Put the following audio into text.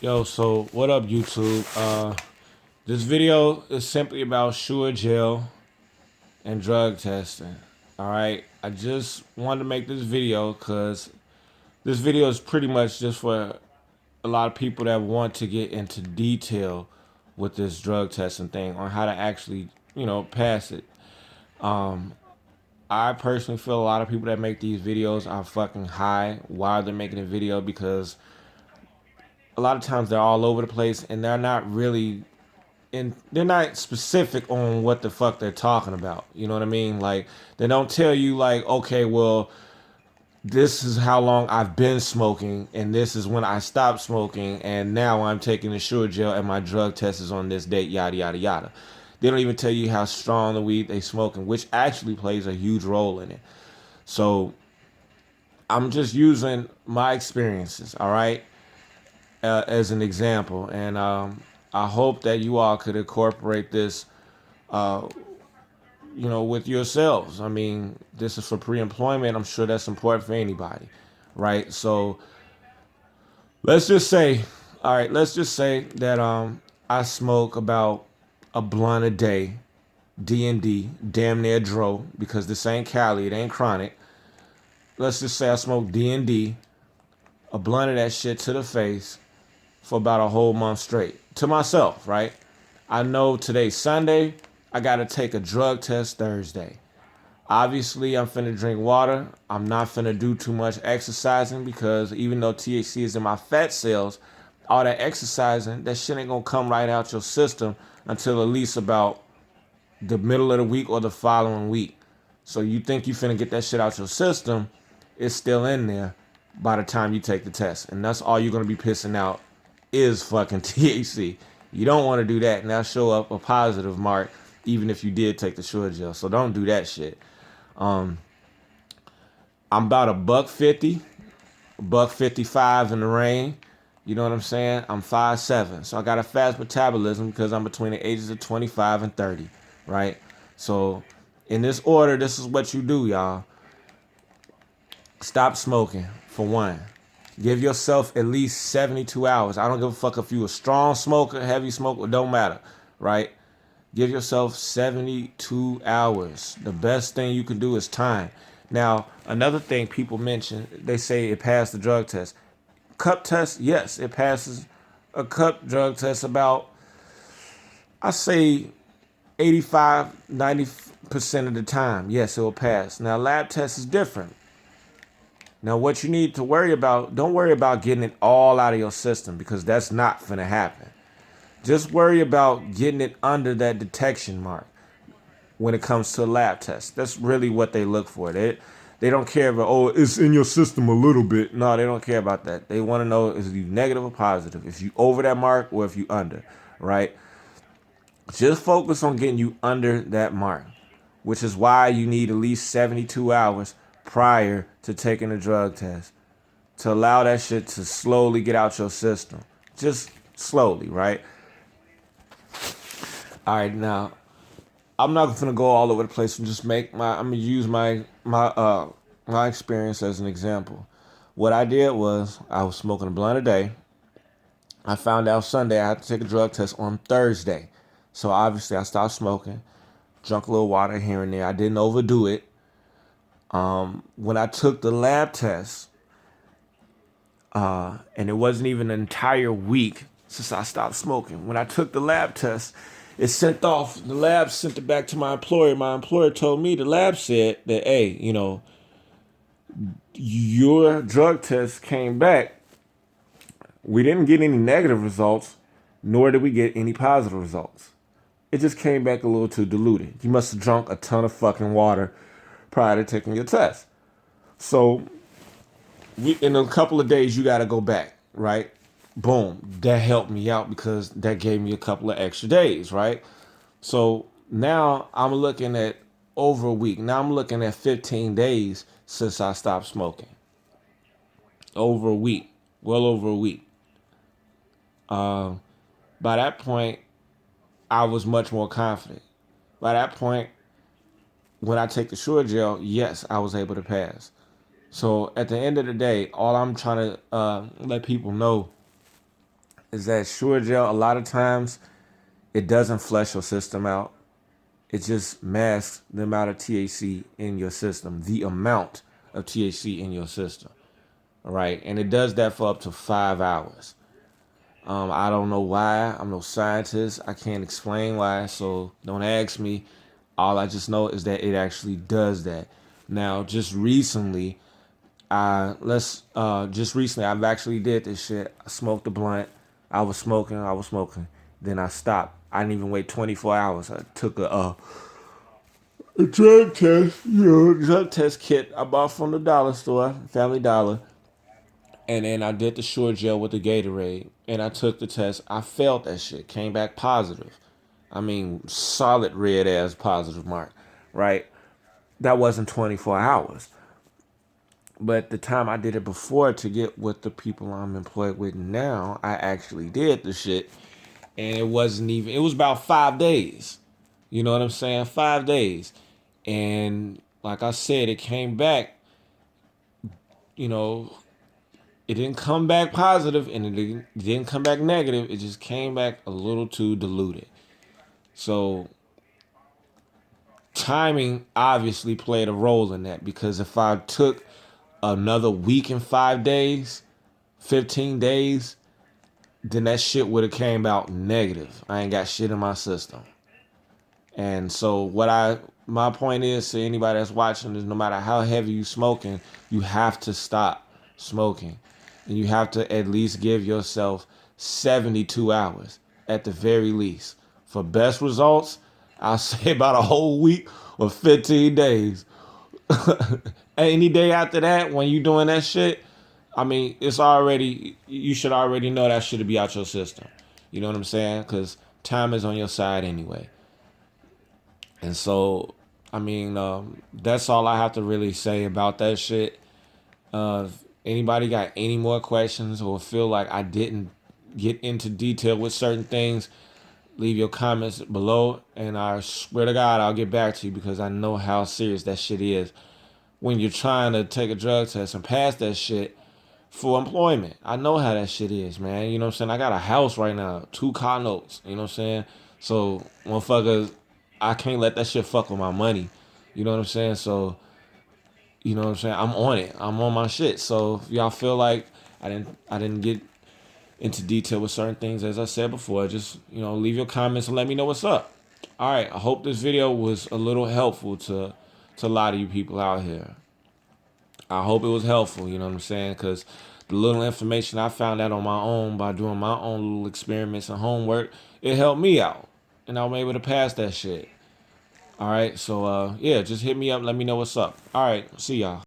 Yo, so what up, YouTube? This video is simply about Sure Jail and drug testing. All right, I just wanted to make this video because this video is pretty much just for a lot of people that want to get into detail with this drug testing thing on how to actually, pass it. I personally feel a lot of people that make these videos are fucking high while they're making a video because a lot of times they're all over the place and they're not really and they're not specific on what the fuck they're talking about. You know what I mean? Like they don't tell you like, okay, well, this is how long I've been smoking, and this is when I stopped smoking, and now I'm taking the sure gel, and my drug test is on this date, yada yada yada. They don't even tell you how strong the weed they smoking, which actually plays a huge role in it. So I'm just using my experiences, all right, as an example, and I hope that you all could incorporate this with yourselves. I mean, this is for pre-employment. I'm sure that's important for anybody, right? So let's just say, all right, let's just say that I smoke about a blunt a day, D&D, damn near dro, because this ain't Cali, it ain't chronic. Let's just say I smoke D&D, a blunt of that shit to the face for about a whole month straight. To myself, right? I know today's Sunday, I gotta take a drug test Thursday. Obviously, I'm finna drink water. I'm not finna do too much exercising because even though THC is in my fat cells, all that exercising, that shit ain't gonna come right out your system until at least about the middle of the week or the following week. So you think you finna get that shit out your system, it's still in there by the time you take the test. And that's all you're gonna be pissing out is fucking THC. You don't wanna do that and that'll show up a positive mark even if you did take the short gel. So don't do that shit. I'm about a buck 50, $1.55 in the rain. You know what I'm saying? I'm 5'7", so I got a fast metabolism because I'm between the ages of 25 and 30, right? So in this order, this is what you do, y'all. Stop smoking, for one. Give yourself at least 72 hours. I don't give a fuck if you a strong smoker, heavy smoker, it don't matter, right? Give yourself 72 hours. The best thing you can do is time. Now, another thing people mention, they say it passed the drug test. Cup test, yes, it passes a cup drug test about, I say 85, 90% of the time. Yes, it will pass. Now, lab test is different. Now, what you need to worry about, don't worry about getting it all out of your system because that's not going to happen. Just worry about getting it under that detection mark when it comes to a lab test. That's really what they look for. They don't care about, oh, it's in your system a little bit. No, they don't care about that. They want to know is you negative or positive, if you over that mark or if you under, right? Just focus on getting you under that mark, which is why you need at least 72 hours prior to taking a drug test to allow that shit to slowly get out your system. Just slowly, right? All right, now I'm not gonna go all over the place and just I'm gonna use my experience as an example. What I did was I was smoking a blunt a day. I found out Sunday I had to take a drug test on Thursday. So obviously I stopped smoking, drank a little water here and there. I didn't overdo it. When I took the lab test, and it wasn't even an entire week since I stopped smoking. When I took the lab test, the lab sent it back to my employer. My employer told me, the lab said that, hey, your drug test came back. We didn't get any negative results, nor did we get any positive results. It just came back a little too diluted. You must have drunk a ton of fucking water prior to taking your test. So in a couple of days, you got to go back, right? Boom. That helped me out because that gave me a couple of extra days, right? So now I'm looking at over a week. Now I'm looking at 15 days since I stopped smoking. Over a week. Well over a week. By that point, I was much more confident. By that point, when I take the Sure Gel, yes, I was able to pass. So at the end of the day, all I'm trying to let people know is that Sure Gel, a lot of times, it doesn't flush your system out. It just masks the amount of THC in your system, the amount of THC in your system. All right. And it does that for up to 5 hours. I don't know why. I'm no scientist. I can't explain why. So don't ask me. All I just know is that it actually does that. Now, just recently I've actually did this shit. I smoked a blunt. I was smoking. Then I stopped. I didn't even wait 24 hours. I took a drug test, drug test kit I bought from the dollar store, Family Dollar. And then I did the Sure Gel with the Gatorade. And I took the test. I failed that shit. Came back positive. I mean, solid red ass positive mark, right? That wasn't 24 hours. But the time I did it before to get with the people I'm employed with now, I actually did the shit. And it wasn't even, it was about 5 days. You know what I'm saying? 5 days. And like I said, it came back, you know, it didn't come back positive and it didn't come back negative. It just came back a little too diluted. So timing obviously played a role in that because if I took another week and 5 days, 15 days, then that shit would have came out negative. I ain't got shit in my system. And so my point is to anybody that's watching is no matter how heavy you smoking, you have to stop smoking. And you have to at least give yourself 72 hours at the very least. For best results, I'll say about a whole week or 15 days. Any day after that, when you doing that shit, I mean, you should already know that shit to be out your system. You know what I'm saying? Because time is on your side anyway. And so, I mean, that's all I have to really say about that shit. If anybody got any more questions or feel like I didn't get into detail with certain things, leave your comments below. And I swear to God, I'll get back to you because I know how serious that shit is when you're trying to take a drug test and pass that shit for employment. I know how that shit is, man. You know what I'm saying? I got a house right now, 2 car notes. You know what I'm saying? So, motherfuckers, I can't let that shit fuck with my money. You know what I'm saying? So, you know what I'm saying? I'm on it. I'm on my shit. So, if y'all feel like I didn't get into detail with certain things, as I said before, just, leave your comments and let me know what's up. All right. I hope this video was a little helpful to a lot of you people out here. I hope it was helpful, you know what I'm saying? Because the little information I found out on my own by doing my own little experiments and homework, it helped me out. And I'm able to pass that shit. All right. So, yeah, just hit me up. Let me know what's up. All right. See y'all.